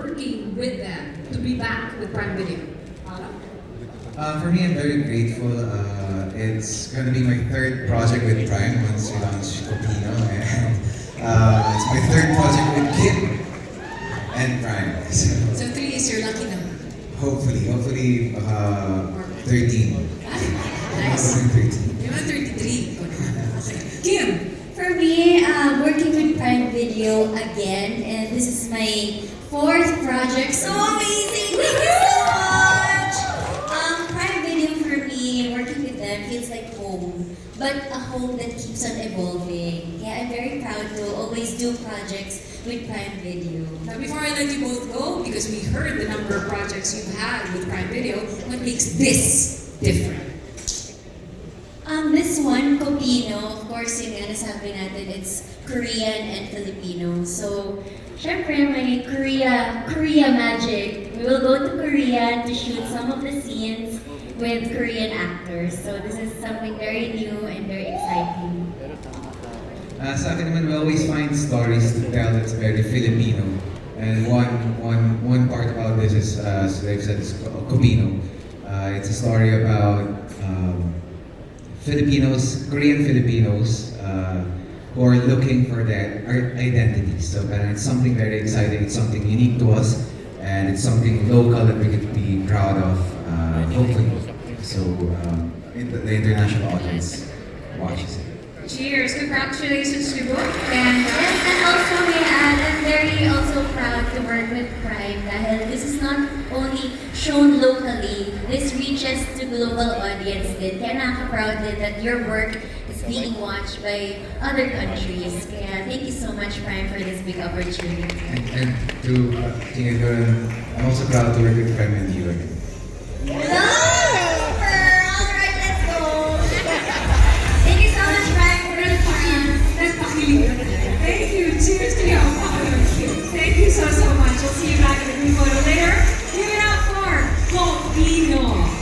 working with them to be back with Prime Video? For me, I'm very grateful. It's going to be my third project with Prime once we launch Copino. And it's my third project with Kim and Prime. So 3 is your lucky number. Hopefully 13. Nice. Hopefully 13. You want 33. Okay. Kim, For me, working with Prime Video again, and this is my fourth project. So amazing! Thank you so much! Prime Video for me, working with them feels like home, but a home that keeps on evolving. Yeah, I'm very proud to always do projects with Prime Video. now before I let you both go, because we heard the number of projects you've had with Prime Video, what makes this different? This one, Copino, of course, yung nasabi natin, it's Korean and Filipino. So, syempre, may Korea magic. We will go to Korea to shoot some of the scenes with Korean actors. So, this is something very new and very exciting. Sa akin naman, we always find stories to tell that's very Filipino. And one part about this is, as I've said, is Copino. It's a story about Korean Filipinos who are looking for their identities. So it's something very exciting, it's something unique to us, and it's something local that we could be proud of, hopefully. So the international audience watches it. Cheers! Congratulations to you both. And Yes, and also may I add, I'm very also proud to work with Prime dahil this is not only shown locally, this reaches to global audience din. Kaya nakaka-proud din that your work is being watched by other countries. Kaya thank you so much, Prime, for this big opportunity. And to Tingin, I'm also proud to work with Prime and you again. Hello!